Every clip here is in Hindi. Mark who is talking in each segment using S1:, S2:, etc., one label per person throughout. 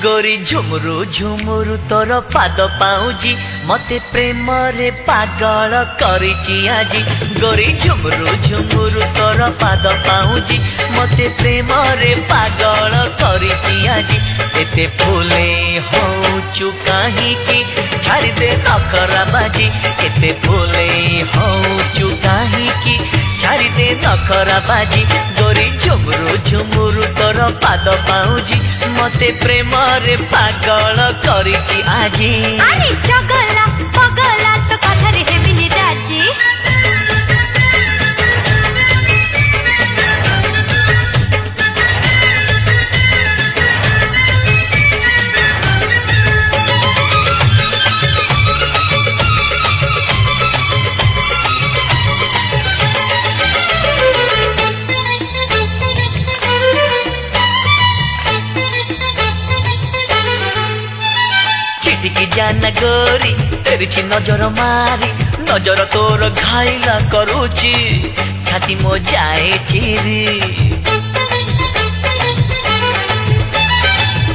S1: गोरी झुमुरु झुमुरु तोर पाद पाउजी मते प्रेम रे पागल करिची आजी। गोरी झुमुरु झुमुरु तोर पाद पाउजी मते प्रेम रे पागल करिची आजी। एते फूले होचु काहे की छाड़ी दे नखरा बाजी। एते फूले होचु काहे की छाड़ी दे नखरा बाजी। गोरी झुमुरु झुमुरु तोर पाद पाउजी मते प्रेम रे पागल करिची आजी।
S2: अरे चगला पगला तो कथारे हेबिनी राजी।
S1: छिटिकी जाना गोरी तेरी नजर मारी नजर तोर घायला करूची छाती मो जाए चिरी।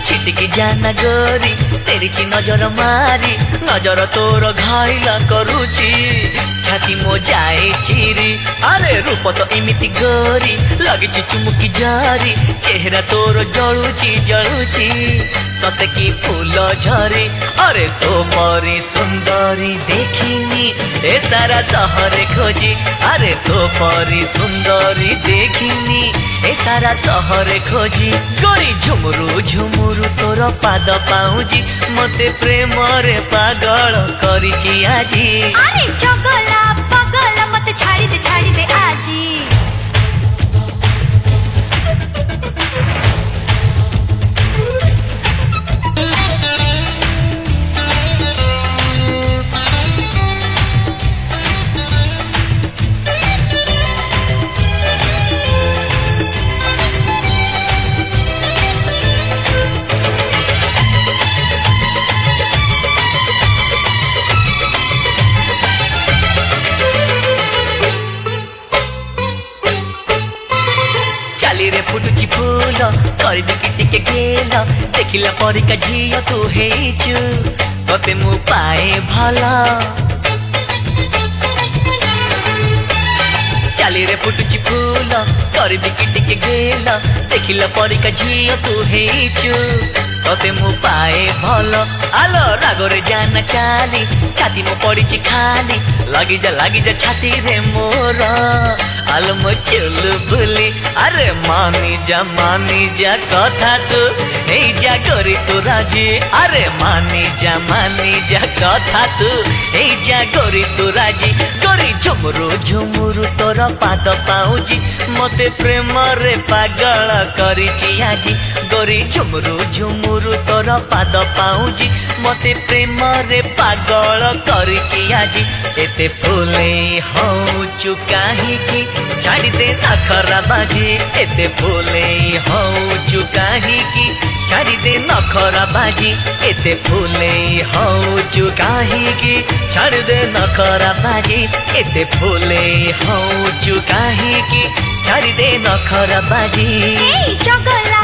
S1: छिटिकी जाना गोरी तेरी नजर मारी नजर तोर घायला करूची छाती मो जाए चिरी। अरे रूप तो एमिति गोरी लगिची चुमुकी जारी चेहरा तोर जलुची जलुची सत की फूल झरे। अरे तो परी सुंदरी देखिनी ए सारा सहरे खोजी। अरे तो परी सुंदरी देखिनी ए सारा सहरे खोजी। गोरी झुमुरु झुमुरु तोर पाद पाउजी मते प्रेम रे पागल करिची आजी।
S2: अरे चगला पगला मते छाड़ी दे आजी।
S1: रे फुटुची फूल करबी कि टिके गेल देखिला परिका झियो तू हेचु तते मु पाए भला। चाली रे फुटुची फूल करबी कि टिके गेल देखिला परिका झियो तू हेचु तते मु पाए भल। आलो रागरे जाना चाली छाती मो पड़िची खाली लगी जा छाती रे मोर। आलो मो चुलु बुली अरे मानी जा कथा तू ए जा गोरी तू राजी। अरे मानी जा कथा तू ए जा गोरी तू राजी। गोरी झुमुरु झुमुरु तोर पाद पाउजी मते प्रेम रे पागल करिची आजी। गोरी झुमुरु झुमुरु तोर पाद पाउजी मते प्रेम रे पागल करिची आजी। एते फूले होचु काहे की छाड़ी दे नखरा बाजी। एते फूले होचु काहे की छाड़ी दे नखरा बाजी। एते फूले होचु काहे की छाड़ी दे नखरा बाजी। एते फूले होचु काहे की छाड़ी दे नखरा बाजी।
S2: चगला